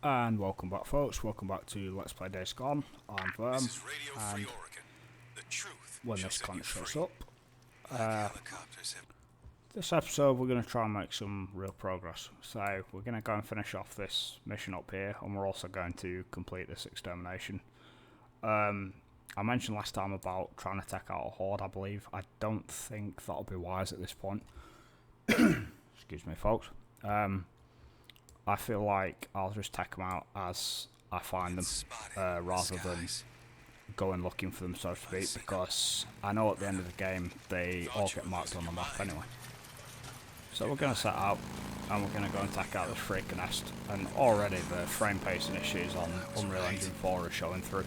And welcome back, folks. Welcome back to Let's Play Days Gone. I'm Verm, This is Radio Free and Oregon. The truth when shall this set you content shows free. up, Helicopters have this episode we're going to try and make some real progress. So we're going to go and finish off this mission up here, and we're also going to complete this extermination. I mentioned last time about trying to take out a horde, I believe. I don't think that'll be wise at this point. Excuse me, folks. I feel like I'll just take them out as I find them, rather than going looking for them, so to speak, because I know at the end of the game they all get marked on the map anyway. So we're going to set out and we're going to go and take out this freaking nest, and already the frame pacing issues on Unreal Engine 4 are showing through.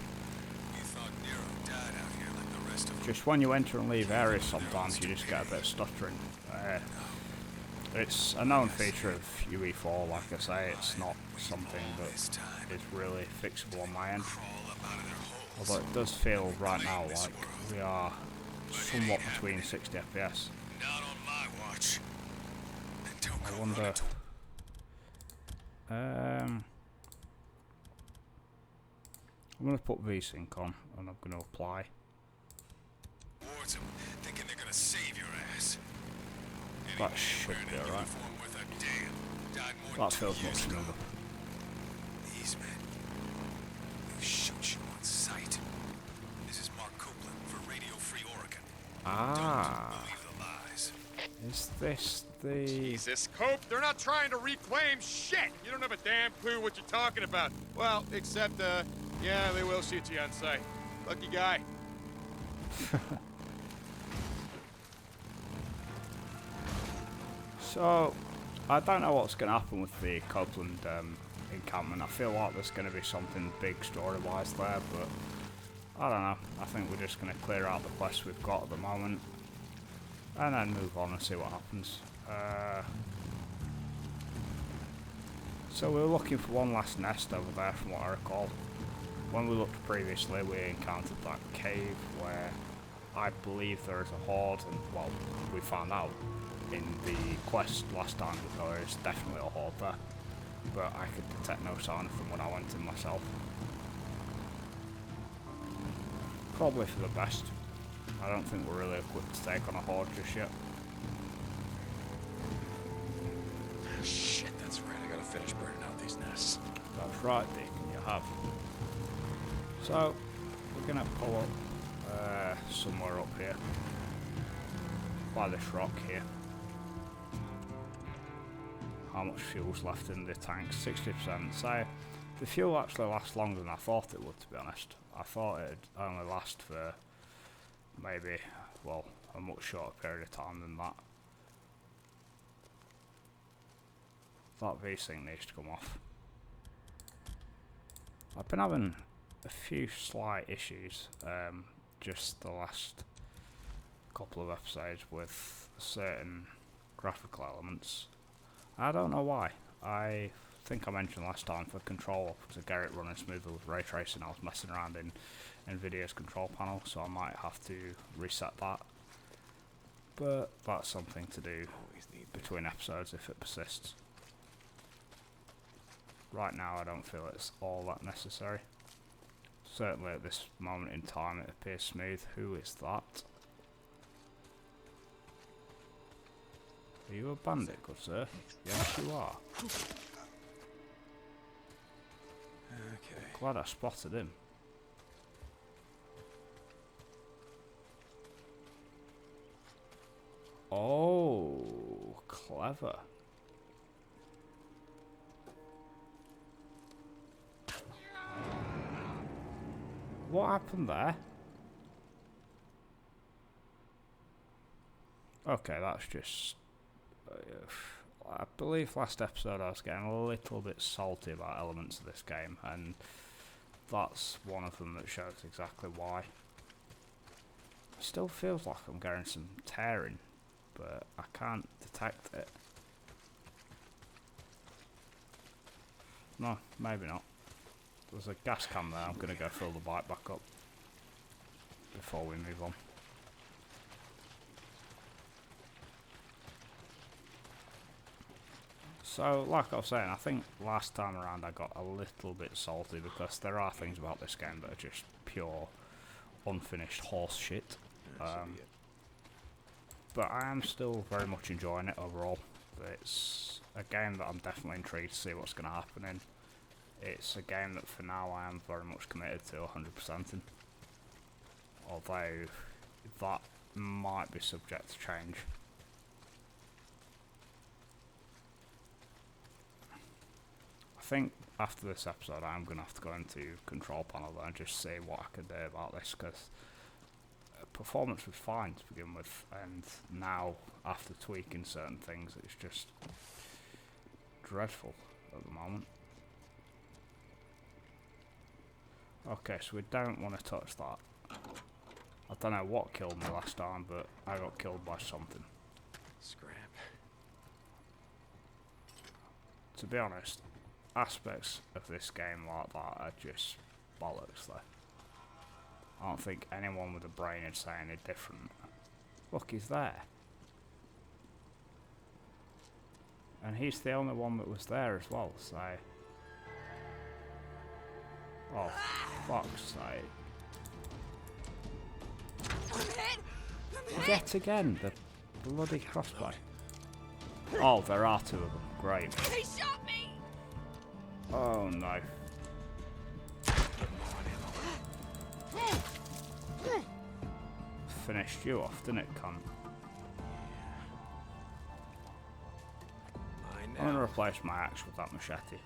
Just when you enter and leave areas sometimes you just get a bit of stuttering. It's a known feature of UE4, like I say, it's not something that is really fixable on my end. Although it does feel right now like we are somewhat between 60 FPS. not on my watch. And don't I go wonder... running I'm going to put VSync on and I'm going to apply. towards them, thinking they're gonna save your ass. That should be alright. That feels much smoother. These men, they shoot you on sight. This is Mark Copeland for Radio Free Oregon. Ah, Don't believe the lies. is this the... Jesus, Cope, they're not trying to reclaim shit! You don't have a damn clue what you're talking about. Well, except, yeah, they will shoot you on sight. Lucky guy. So, I don't know what's going to happen with the Copeland encampment. I feel like there's going to be something big story-wise there, but I don't know. I think we're just going to clear out the quests we've got at the moment and then move on and see what happens. So we were looking for one last nest over there from what I recall. When we looked previously we encountered that cave where I believe there is a horde, and well, we found out in the quest last time that there is definitely a horde there, but I could detect no sign of them when I went in myself. Probably for the best. I don't think we're really equipped to take on a horde just yet. Shit, that's right. I gotta finish burning out these nests. That's right, Deacon, you have. So, we're gonna pull up somewhere up here, by this rock here. How much fuel's left in the tank? 60%. So, the fuel actually lasts longer than I thought it would, to be honest. I thought it'd only last for maybe, well, a much shorter period of time than that. That V-Sync needs to come off. I've been having a few slight issues just the last couple of episodes with certain graphical elements. I don't know why. I think I mentioned last time for control to get it running smoothly with ray tracing I was messing around in NVIDIA's control panel, so I might have to reset that. But that's something to do between episodes if it persists. Right now I don't feel it's all that necessary. Certainly at this moment in time it appears smooth. Who is that? Are you a bandit, good sir? Yes you are. Okay. Glad I spotted him. Oh, clever. What happened there? Okay, that's just... I believe last episode I was getting a little bit salty about elements of this game, and that's one of them that shows exactly why. Still feels like I'm getting some tearing, but I can't detect it. No, maybe not. There's a gas can there, I'm going to go fill the bike back up before we move on. So, like I was saying, I think last time around I got a little bit salty because there are things about this game that are just pure, unfinished horse shit. But I am still very much enjoying it overall. It's a game that I'm definitely intrigued to see what's going to happen in. It's a game that for now I am very much committed to 100% in. Although that might be subject to change. I think after this episode I am going to have to go into control panel and just see what I can do about this, because performance was fine to begin with, and now after tweaking certain things it's just dreadful at the moment. Okay, so we don't want to touch that. I don't know what killed me last time, but I got killed by something. Scrap. To be honest, aspects of this game like that are just bollocks though. I don't think anyone with a brain would say any different. Look, he's there. And he's the only one that was there as well, so... Oh, fuck's sake. Yet again, the bloody crossbow. Oh, there are two of them. Great. He shot me! Oh no. Finished you off, didn't it, cunt? I'm gonna replace my axe with that machete.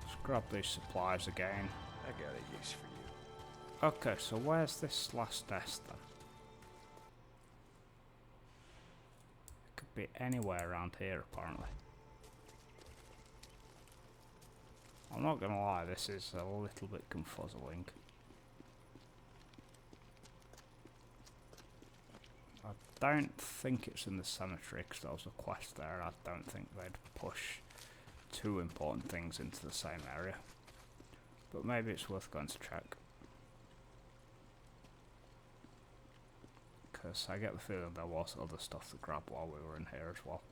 Let's grab these supplies again. I got a use for you. Okay, so where's this last nest then? It could be anywhere around here apparently. I'm not gonna lie, this is a little bit confuzzling. I don't think it's in the cemetery because there was a quest there, and I don't think they'd push two important things into the same area. But maybe it's worth going to check. Because I get the feeling there was other stuff to grab while we were in here as well.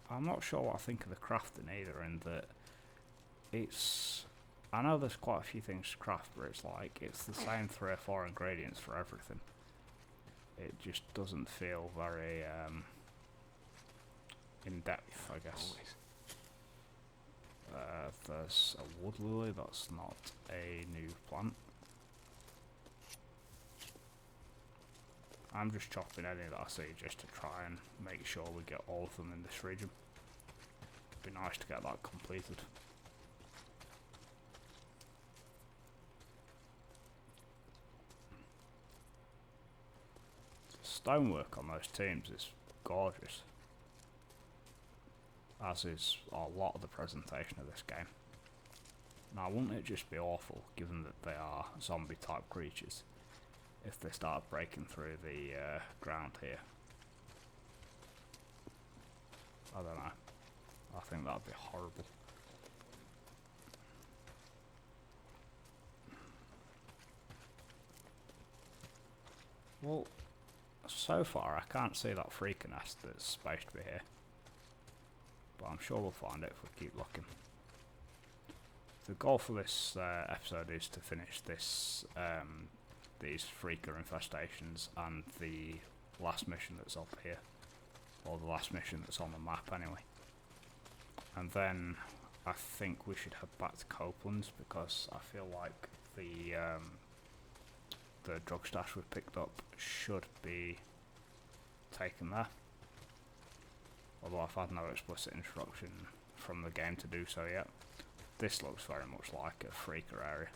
I'm not sure what I think of the crafting either, in that it's... I know there's quite a few things to craft, but it's like, it's the same 3 or 4 ingredients for everything. It just doesn't feel very in-depth, I guess. There's a wood lily, that's not a new plant. I'm just chopping any that I see just to try and make sure we get all of them in this region. It'd be nice to get that completed. Stonework on those teams is gorgeous, as is a lot of the presentation of this game. Now, wouldn't it just be awful, given that they are zombie type creatures, if they start breaking through the ground here? I don't know. I think that'd be horrible. Well, so far I can't see that freaking nest that's supposed to be here. But I'm sure we'll find it if we keep looking. The goal for this episode is to finish this these freaker infestations and the last mission that's up here, or the last mission that's on the map anyway. And then I think we should head back to Copeland's, because I feel like the drug stash we picked up should be taken there. Although I've had no explicit instruction from the game to do so yet. This looks very much like a freaker area.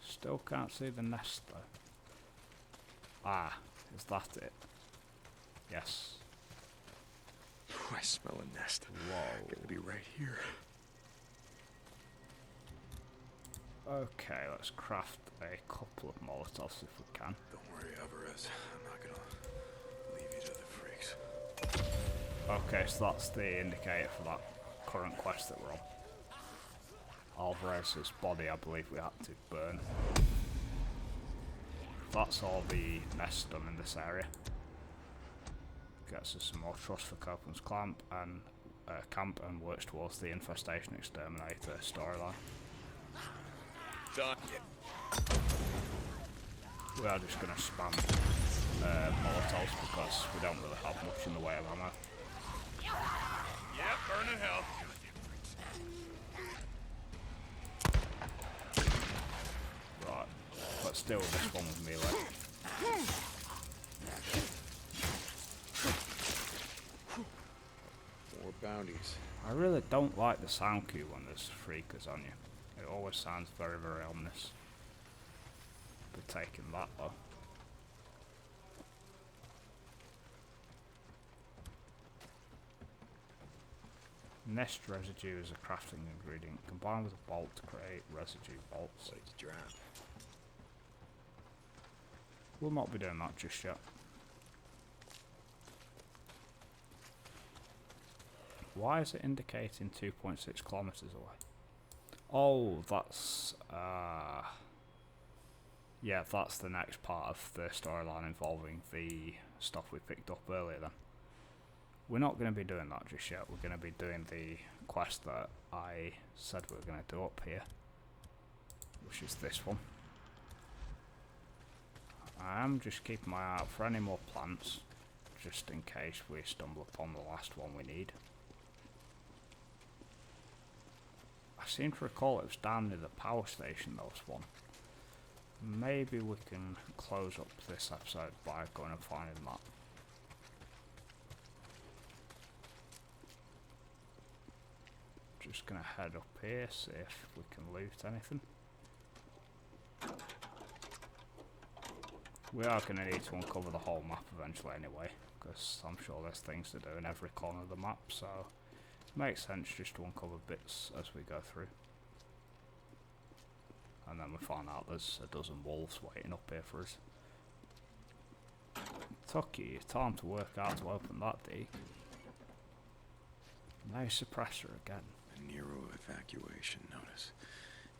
Still can't see the nest though. Ah, is that it? Yes. I smell a nest. Whoa. Gotta be right here. Okay, let's craft a couple of Molotovs if we can. Don't worry, Alvarez. I'm not gonna leave you to the fray. bounties. Okay, so that's the indicator for that current quest that we're on. Alvarez's body, I believe we had to burn. That's all the nests done in this area. Gets us some more trust for Copeland's camp and works towards the infestation exterminator storyline. Done. We are just going to spam molotovs because we don't really have much in the way of ammo. Yep, burning hell. Right, let's deal with this one with melee. More bounties. I really don't like the sound cue when there's freakers on you. It always sounds very, very ominous. We're taking that though. Nest residue is a crafting ingredient combined with a bolt to create residue bolts. Place to drop. We'll not be doing that just yet. Why is it indicating 2.6 kilometers away? Oh, that's yeah, that's the next part of the storyline involving the stuff we picked up earlier then. We're not going to be doing that just yet. We're going to be doing the quest that I said we were going to do up here, which is this one. I am just keeping my eye out for any more plants, just in case we stumble upon the last one we need. I seem to recall it was down near the power station, there was one. Maybe we can close up this episode by going and finding that. Just gonna head up here, see if we can loot anything. We are gonna need to uncover the whole map eventually anyway, because I'm sure there's things to do in every corner of the map, so it makes sense just to uncover bits as we go through. And then we find out there's a dozen wolves waiting up here for us. Took you time to work out to open that deek. No suppressor again. A Nero evacuation notice.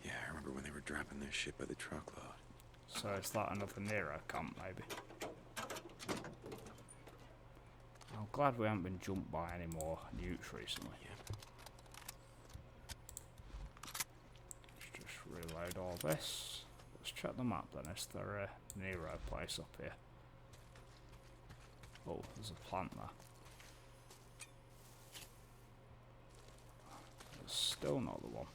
Yeah, I remember when they were dropping their shit by the truckload. So is that another Nero camp, maybe? I'm glad we haven't been jumped by any more newts recently. Yep. Let's just reload all this. Let's check the map then. Is there a Nero place up here? Oh, there's a plant there. It's still not the one.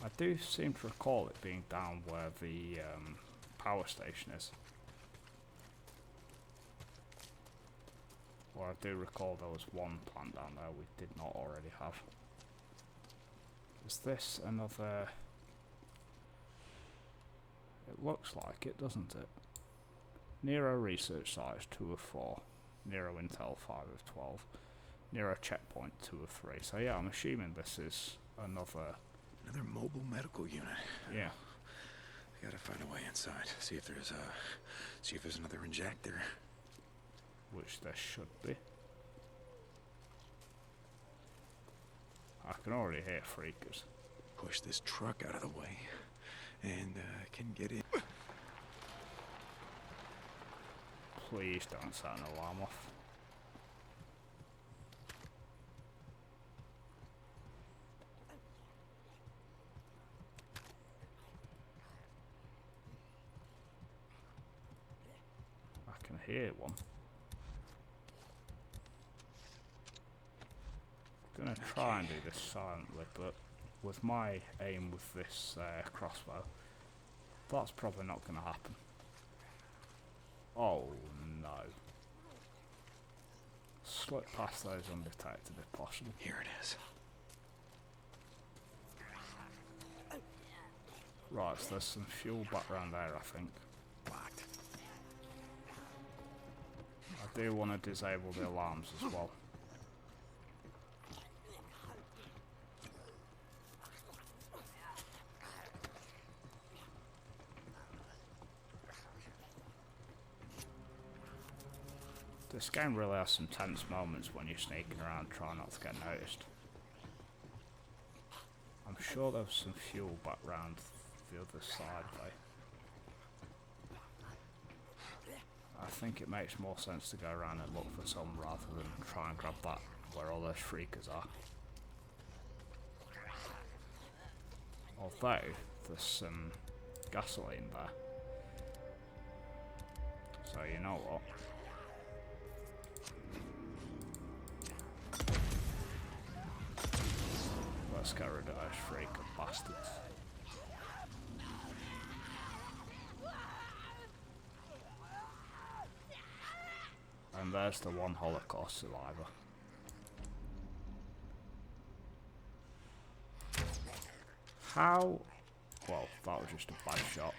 I do seem to recall it being down where the power station is. Or I do recall there was one plant down there we did not already have. Is this another... It looks like it, doesn't it? Nero Research Sites 2 of 4. Nero Intel 5 of 12. Nero Checkpoint 2 of 3. So yeah, I'm assuming this is another mobile medical unit. Yeah. I gotta find a way inside. See if there's another injector. Which there should be. I can already hear freakers. Push this truck out of the way, and can get in. Please don't set an alarm off. I can hear one. Gonna try and do this silently, but with my aim with this crossbow, that's probably not gonna happen. Oh no. Slip past those undetected if possible. Here it is. Right, so there's some fuel back around there, I think. Locked. I do want to disable the alarms as well. This game really has some tense moments when you're sneaking around trying not to get noticed. I'm sure there was some fuel back round the other side though. I think it makes more sense to go around and look for some rather than try and grab that where all those freakers are. Although, there's some gasoline there. So you know what? Let's get rid of those freaker bastards. And there's the one Holocaust survivor. How? Well, that was just a bad shot.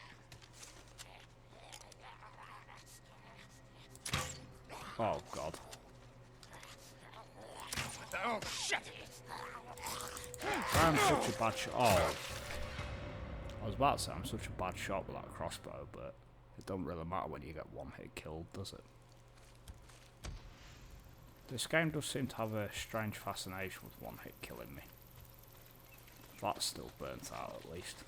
Oh god. Oh, shit! I'm such a bad shot. Oh. I was about to say I'm such a bad shot with that crossbow, but it don't really matter when you get one hit killed, does it? This game does seem to have a strange fascination with one hit killing me. That's still burnt out at least.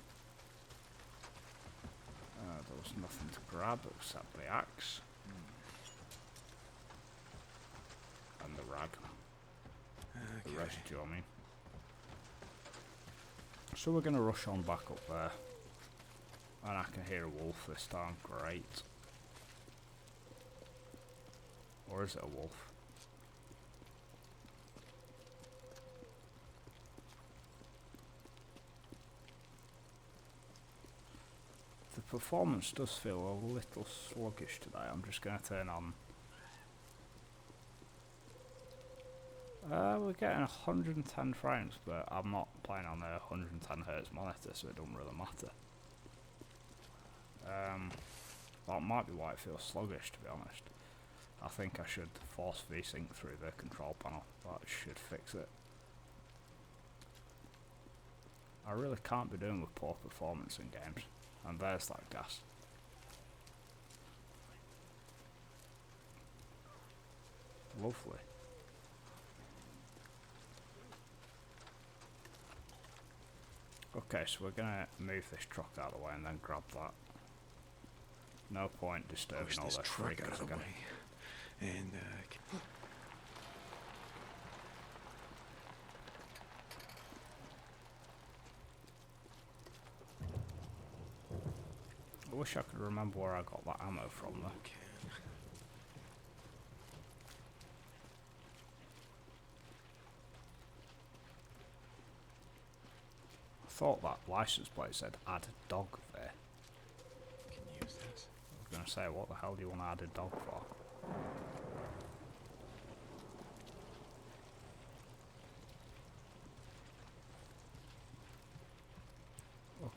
There was nothing to grab except the axe. And the rag. The residue, I mean. So we're going to rush on back up there. And I can hear a wolf this time. Great. Or is it a wolf? The performance does feel a little sluggish today. I'm just going to turn on. We're getting 110 frames, but I'm not playing on a 110Hz monitor, so it doesn't really matter. That might be why it feels sluggish, to be honest. I think I should force VSync through the control panel. That should fix it. I really can't be doing with poor performance in games. And there's that gas. Lovely. Okay, so we're gonna move this truck out of the way and then grab that. No point disturbing all those freakers again. And, I wish I could remember where I got that ammo from though. I thought that license plate said add a dog there. can use this. I was gonna say, what the hell do you want to add a dog for?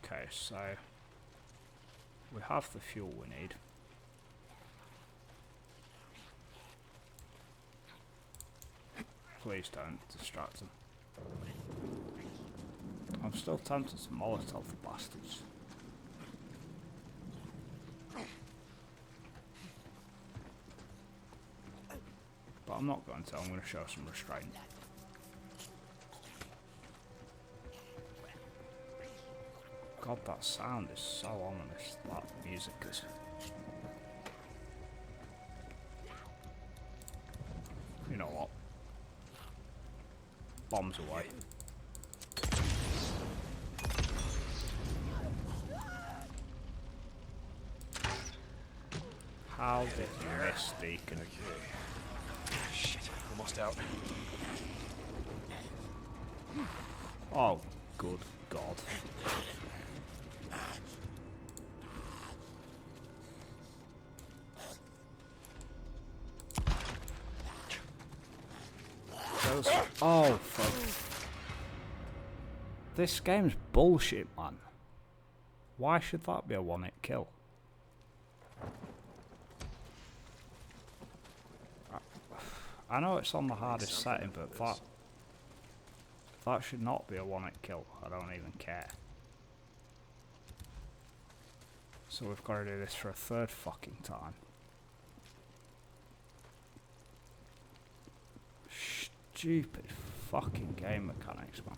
Okay, so we have the fuel we need. Please don't distract them. I'm still tempted to Molotov the bastards. But I'm not going to, I'm going to show some restraint. God, that sound is so ominous, that music is. You know what? Bombs away. How did you miss, Deacon? Shit, almost out. Oh, good God. Those, oh, fuck. This game's bullshit, man. Why should that be a one-hit kill? I know it's on the hardest setting, but that should not be a one-hit kill. I don't even care. So we've got to do this for a third fucking time. stupid fucking game mechanics, man.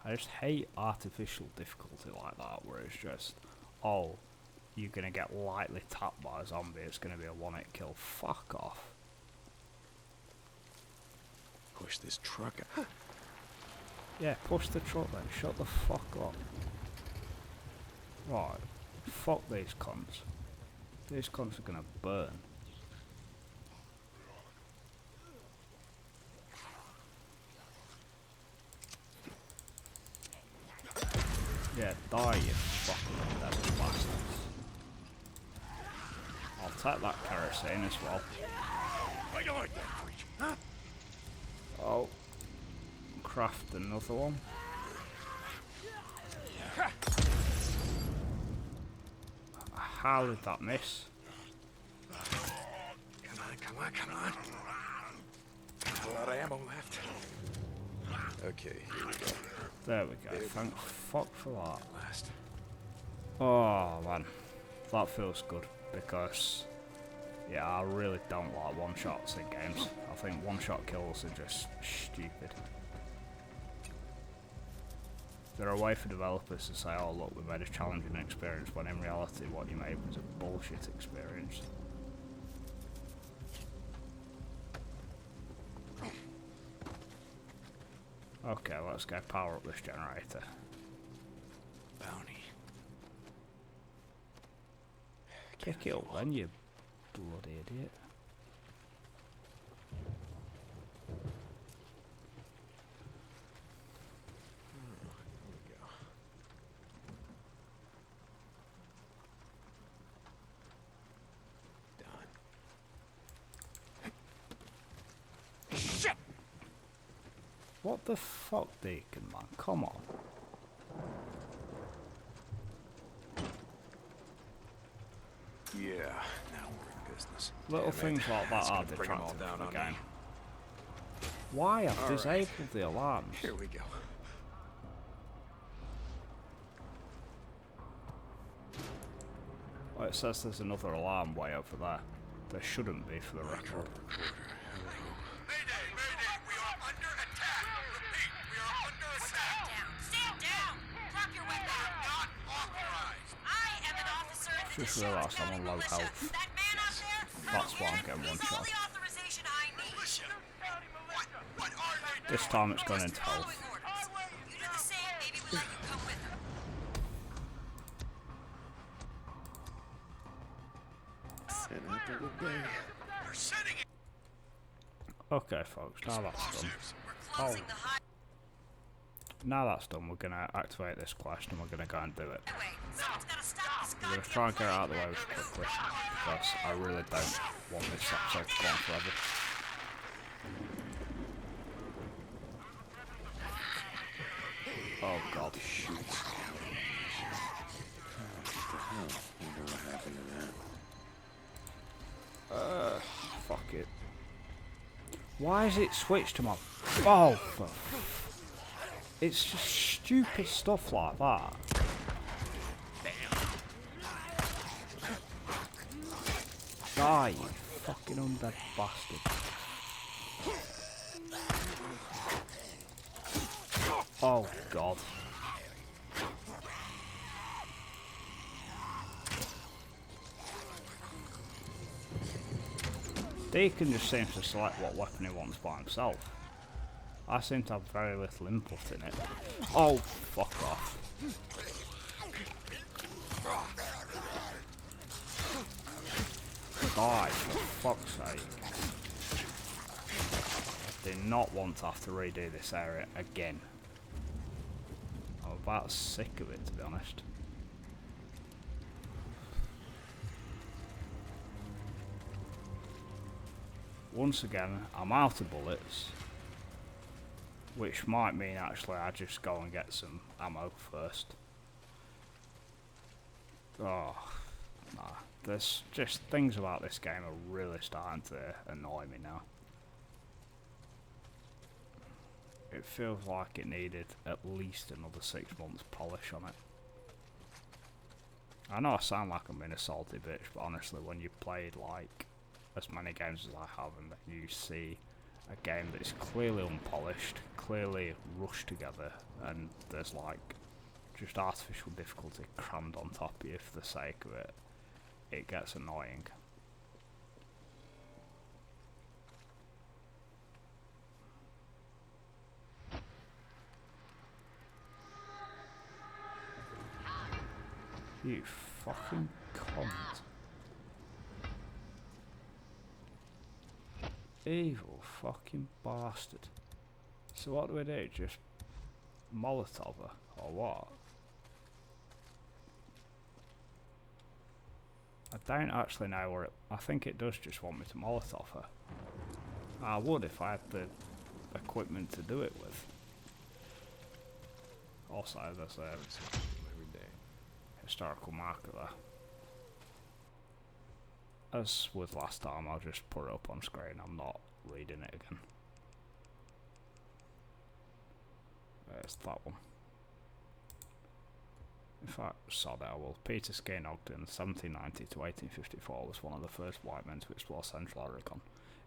I just hate artificial difficulty like that, where it's just, oh, you're gonna get lightly tapped by a zombie, it's gonna be a one-hit kill. Fuck off. Push this truck out. Yeah, push the truck then, shut the fuck up. Right, fuck these cunts. These cunts are gonna burn. Yeah, die you fucking devil bastards. I'll take that kerosene as well. How you like that, creature? Huh? Oh. Craft another one. How did that miss? Come on, come on, come on. Got a lot of ammo left. Okay, here we go. There we go. Thank fuck for that. Last. Oh man, that feels good because, yeah, I really don't like one-shots in games. I think one-shot kills are just stupid. They're a way for developers to say, oh look, we made a challenging experience, when in reality what you made was a bullshit experience. Okay, let's go power up this generator. Bounty. Pick it up then, you bloody idiot. Shit! What the fuck, Deacon, man? Come on. Yeah, now we're in business. Little Damn things it. like that That's are gonna bring 'em all detracting down from the on game. me. Why? I've All right. disabled the alarms. Here we go. Oh, it says there's another alarm way over there. There shouldn't be, for the record. Mayday! Mayday! We are under attack! Repeat, we are under attack! Stand down! Drop your weapon! Not authorized! I am an officer in the Just Sherwood realised I'm County on low Militia. health. That man out there, That's Colonel why I'm Hannon, getting is one all shot. the authorization I need. What are they This time it's gone into health. Following orders. You do the same, maybe we'll let you come with them. An apple a day. We're sending it! Okay, folks, now that's done. Explosives. We're closing the Now that's done, we're going to activate this quest and we're going to go and do it. highway. Someone's gotta stop this We're going to try and get it out of the way quickly because I really don't want this episode to go on forever. Oh god. Shoot. What the hell? Wonder what happened to that. Fuck it. Why is it switched to my... Oh, fuck. It's just stupid stuff like that. Die, you fucking undead bastard. Oh, God. Deacon just seems to select what weapon he wants by himself. I seem to have very little input in it. Oh, fuck off. Die, for fuck's sake. I do not want to have to redo this area again. I'm about sick of it, to be honest. Once again, I'm out of bullets. Which might mean actually I just go and get some ammo first. Oh, nah. There's just things about this game are really starting to annoy me now. It feels like it needed at least another 6 months polish on it. I know I sound like I'm being a salty bitch, but honestly, when you played like as many games as I have, and then you see a game that is clearly unpolished, clearly rushed together, and there's like just artificial difficulty crammed on top of you for the sake of it, it gets annoying. You fucking cunt. Evil fucking bastard. So what do we do? Just Molotov her, or what? I don't actually know where it... I think it does just want me to Molotov her. I would if I had the equipment to do it with. Also, there's a Every day. historical marker there. As with last time, I'll just put it up on screen, I'm not reading it again. There's that one. In fact, sod it, I will. Peter Skene Ogden, 1790 to 1854, was one of the first white men to explore Central Oregon.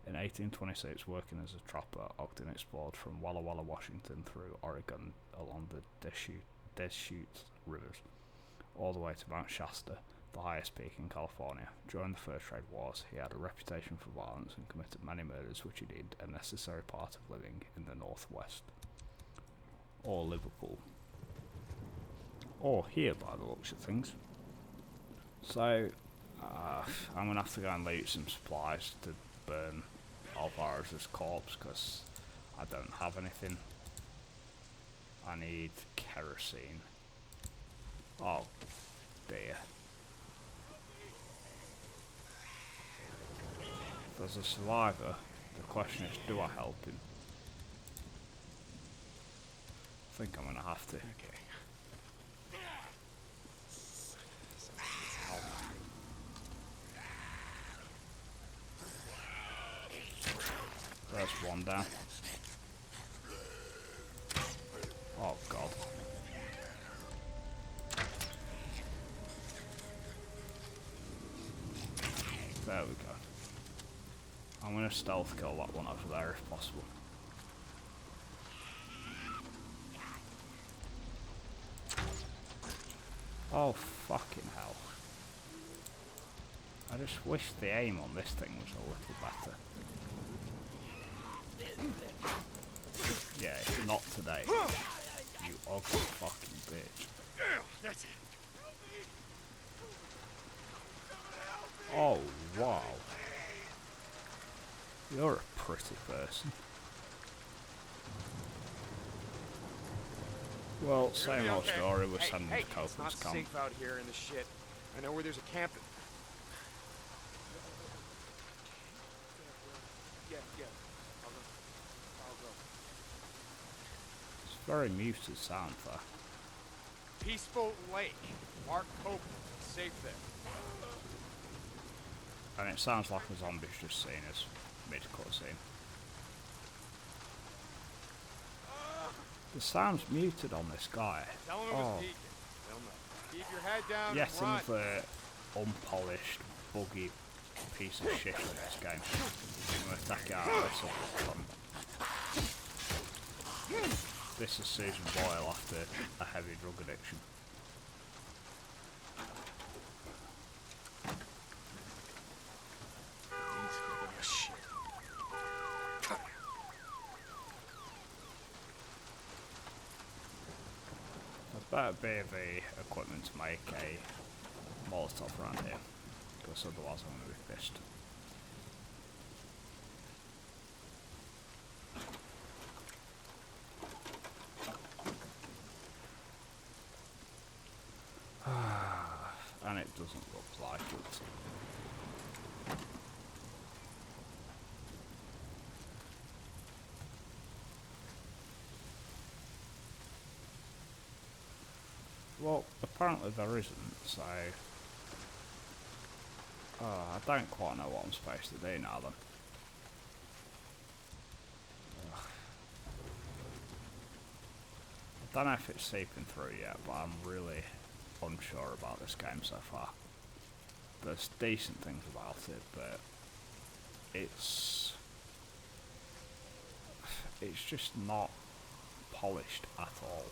In 1826, working as a trapper, Ogden explored from Walla Walla, Washington, through Oregon along the Deschutes rivers, all the way to Mount Shasta, the highest peak in California. During the First Trade Wars, he had a reputation for violence and committed many murders, which he deemed a necessary part of living in the Northwest. Or Liverpool. Or here, by the looks of things. So, I'm going to have to go and loot some supplies to burn Alvarez's corpse, because I don't have anything. I need kerosene. Oh, dear. If there's a survivor, the question is, do I help him? I think I'm going to have to. Okay. There's one down. Oh god. There we go. I'm gonna stealth kill that one over there if possible. Oh fucking hell. I just wish the aim on this thing was a little better. Yeah, not today. You ugly fucking bitch. That's it. Oh, wow. You're a pretty person. Well, same old story with sending the It's not Copeland's camp. safe out here in the shit. I know where there's a camp. Yeah. I'll go. It's very muted sound there. Peaceful Lake. Mark Copeland. Safe there. And it sounds like a zombie's just seen us mid-cutscene. The sound's muted on this guy. Tell him it was Deacon. They'll know. Keep your head down Yet and run. another unpolished, buggy piece of shit in this game. I'm gonna attack it out of this up. This is Susan Boyle after a heavy drug addiction. Oh, shit. There's better be the equipment to make a Molotov around here, because otherwise I'm going to be pissed. And it doesn't look like it. Well, apparently there isn't, so... I don't quite know what I'm supposed to do now then. Ugh. I don't know if it's seeping through yet, but I'm really unsure about this game so far. There's decent things about it, but it's just not polished at all.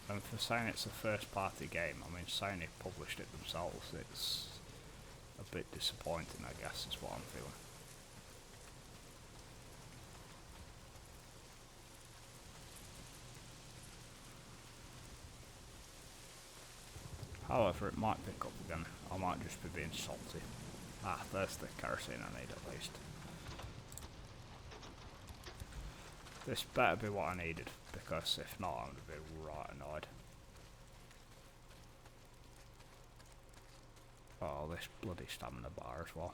And for saying it's a first party game, I mean, Sony published it themselves, it's a bit disappointing, I guess, is what I'm feeling. However, it might pick up again. I might just be being salty. Ah, there's the kerosene I need at least. This better be what I needed, because if not, I'm going to be right annoyed. Oh, this bloody stamina bar as well.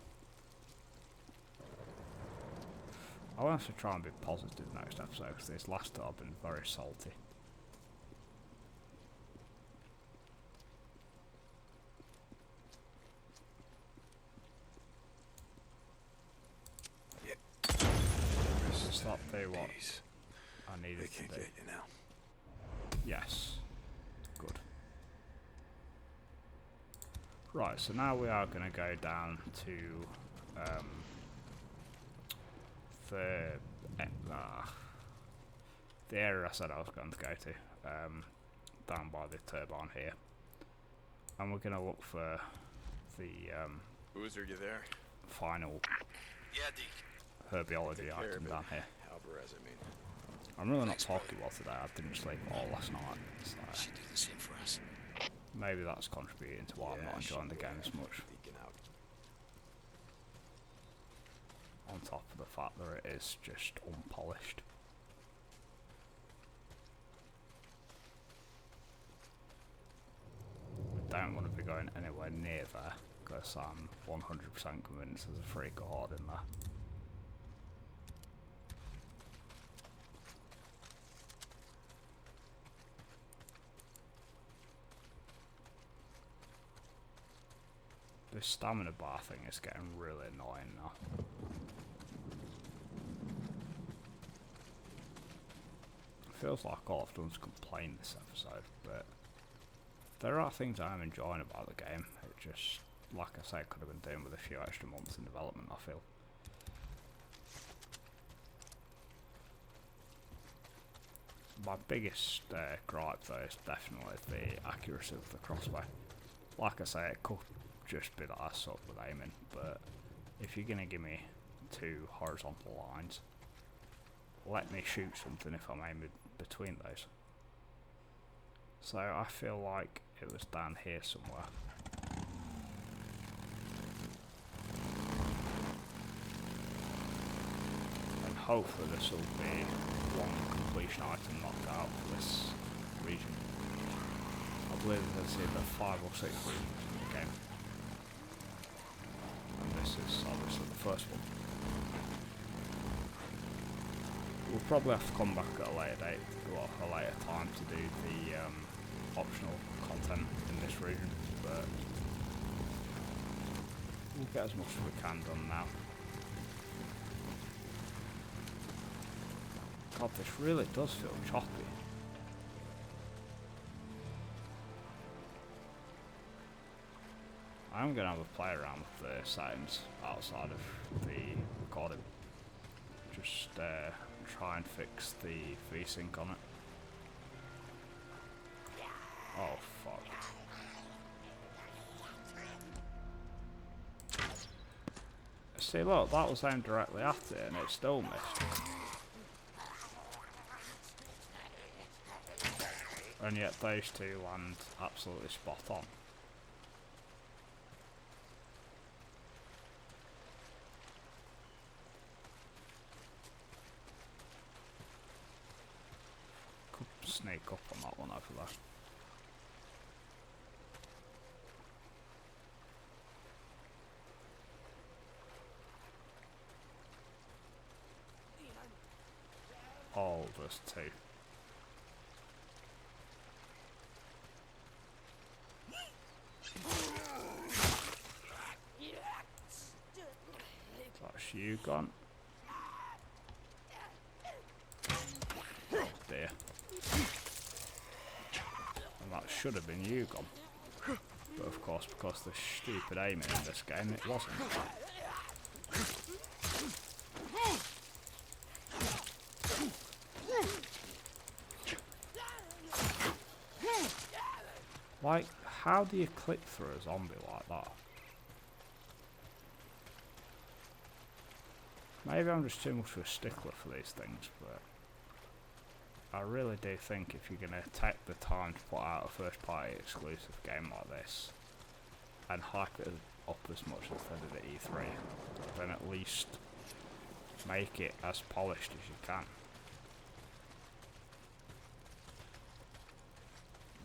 I want to try and be positive next episode, because this last two I've been very salty. Does that do what I needed to do? Get you now. Yes. Good. Right, so now we are going to go down to the area I said I was going to go to, down by the turbine here. And we're going to look for the Boozer, you there? final Yeah, Deke. herbiology item down here. Alvarez, I mean. I'm really not talking well today. I didn't sleep all last night. So She did the same for us. maybe that's contributing to why I'm not enjoying the game as much. Deacon out. On top of the fact that it is just unpolished. I don't want to be going anywhere near there, because I'm 100% convinced there's a free guard in there. This stamina bar thing is getting really annoying now. Feels like all I've done is complain this episode, but there are things I'm enjoying about the game. It just, like I say, could have been done with a few extra months in development, I feel. My biggest gripe though is definitely the accuracy of the crossbow. Like I say, it could just be that I suck with aiming, but if you're gonna give me two horizontal lines, let me shoot something if I'm aiming between those. So I feel like it was down here somewhere. And hopefully this will be one completion item knocked out for this region. I believe there's either 5 or 6 regions in the game. And this is obviously the first one. We'll probably have to come back at a later date, or a later time, to do the optional content in this region, but we'll get as much as we can done now. God, this really does feel choppy. I'm going to have a play around with the settings outside of the recording. Just try and fix the VSync on it. Oh fuck. See, look, that was aimed directly at it and it still missed. And yet those two land absolutely spot on. Could sneak up on that one over there. Oh, there's two. That's you gone. Dear. And that's should have been you gone. But of course, because of the stupid aiming in this game, it wasn't. Like, how do you click through a zombie like that? Maybe I'm just too much of a stickler for these things, but I really do think if you're going to take the time to put out a first party exclusive game like this and hype it up as much as they did at E3, then at least make it as polished as you can.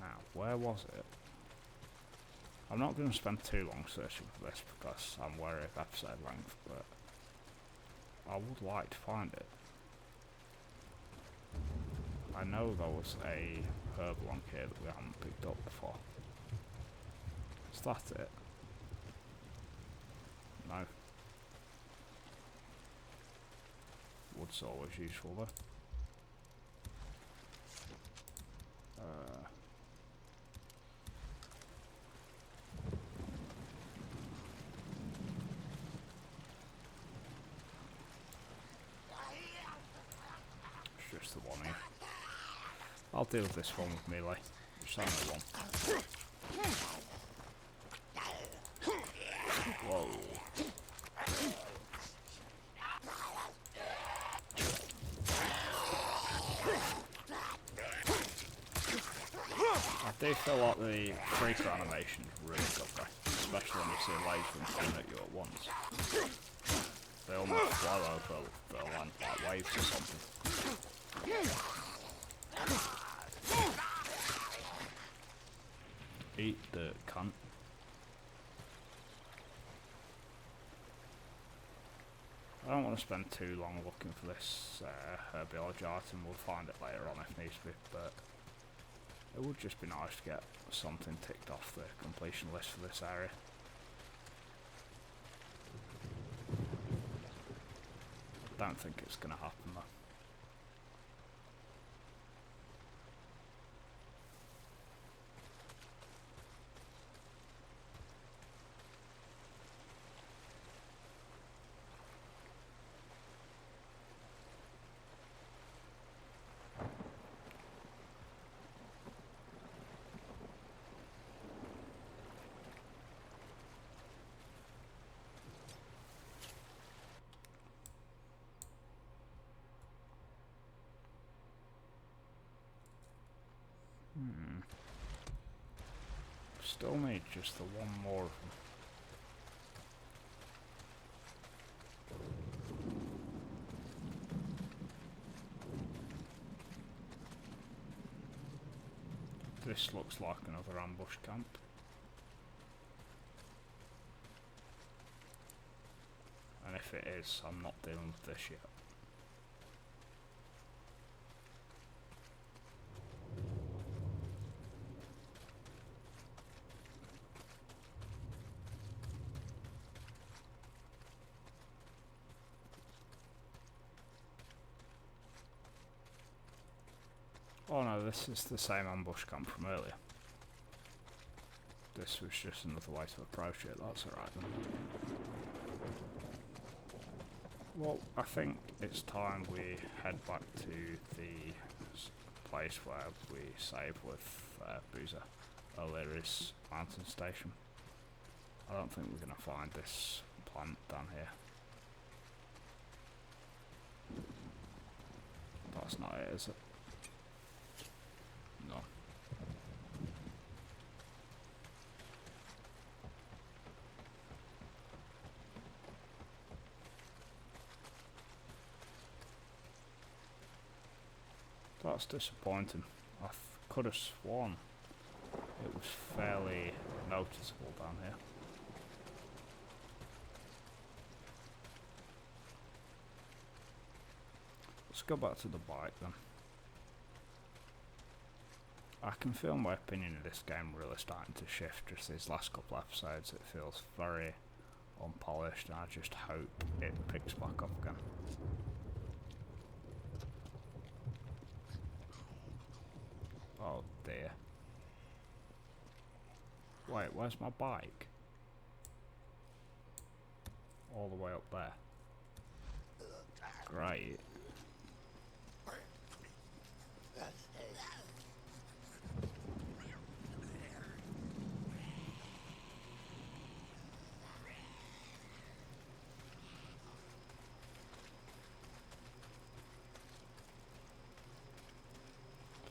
Now, where was it? I'm not going to spend too long searching for this because I'm wary of episode length, but I would like to find it. I know there was a herb along here that we haven't picked up before. Is that it? No. Wood's always useful though. It's just the one here. I'll deal with this one with melee. Just only one. Whoa. I do feel like the freaker animation is really good though, especially when you see a laser coming at you at once. They almost flow over the land like waves or something. Eat dirt, cunt. I don't want to spend too long looking for this herbiology item. We'll find it later on if needs be, but it would just be nice to get something ticked off the completion list for this area. I don't think it's going to happen though. Still need just the one more of them. This looks like another ambush camp. And if it is, I'm not dealing with this yet. Oh no, this is the same ambush camp from earlier. This was just another way to approach it, that's alright then. Well, I think it's time we head back to the place where we saved with Boozer, O'Leary's mountain station. I don't think we're going to find this plant down here. That's not it, is it? No. That's disappointing. I could have sworn it was fairly noticeable down here. Let's go back to the bike then. I can feel my opinion of this game really starting to shift just these last couple episodes. It feels very unpolished and I just hope it picks back up again. Oh dear. Wait, where's my bike? All the way up there. Great.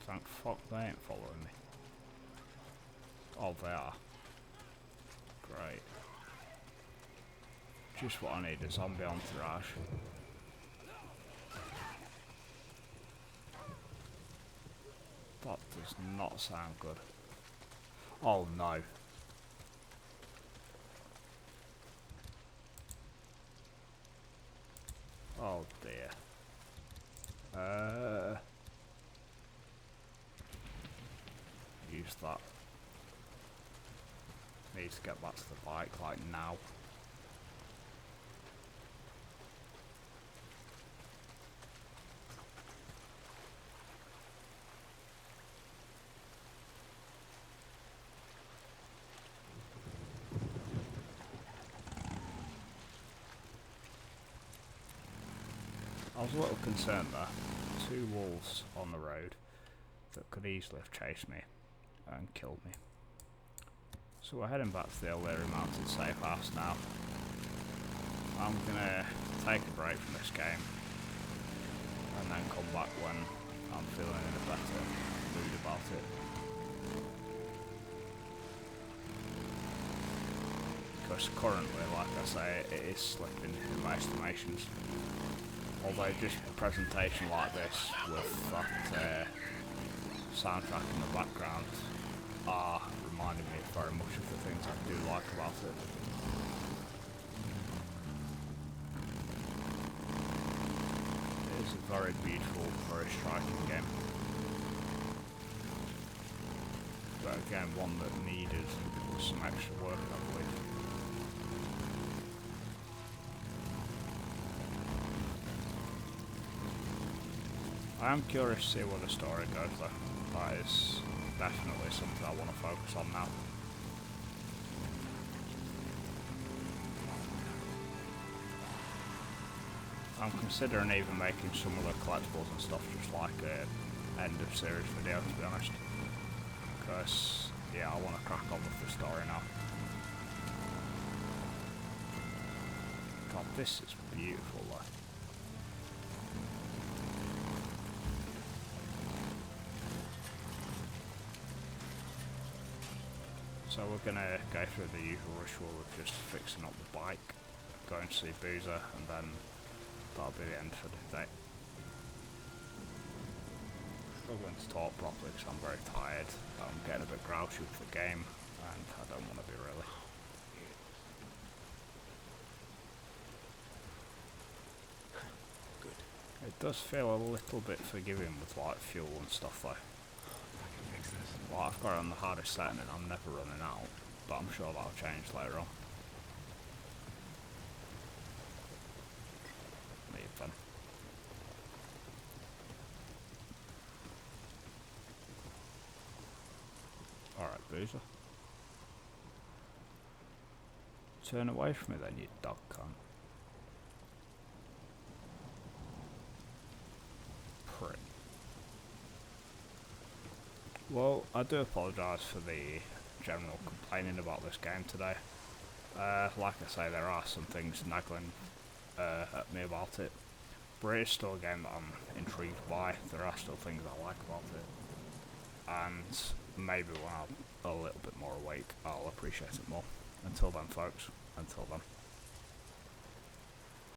Thank fuck they ain't following me. Oh, they are. Great. Just what I need, a zombie entourage. That does not sound good. Oh no. Oh dear. Use that. Need to get back to the bike like now. I was a little concerned there. 2 wolves on the road that could easily have chased me and killed me. So we're heading back to the O'Leary Mountain safe house now. I'm gonna take a break from this game and then come back when I'm feeling in a better mood about it. Because currently, like I say, it is slipping in my estimations. Although just a presentation like this with that soundtrack in the background are reminding me very much of the things I do like about it. It is a very beautiful, very striking game. But again, one that needed some extra work, I believe. I am curious to see where the story goes though. That is definitely something I want to focus on now. I'm considering even making some of the collectibles and stuff just like a end of series video, to be honest. Because, yeah, I want to crack on with the story now. God, this is beautiful though. So we're gonna go through the usual ritual of just fixing up the bike, going to see Boozer, and then that'll be the end for the day. Struggling to talk properly because I'm very tired. I'm getting a bit grouchy with the game, and I don't want to be really. Good. It does feel a little bit forgiving with like fuel and stuff though. I can fix this. Well, I've got it on the hardest setting and I'm never running out, but I'm sure that'll change later on. Leave then. Alright, Boozer. Turn away from me then, you dog cunt. Prick. Well, I do apologise for the general complaining about this game today. Like I say, there are some things nagging at me about it, but it is still a game that I'm intrigued by. There are still things I like about it, and maybe when I'm a little bit more awake, I'll appreciate it more. Until then, folks, until then.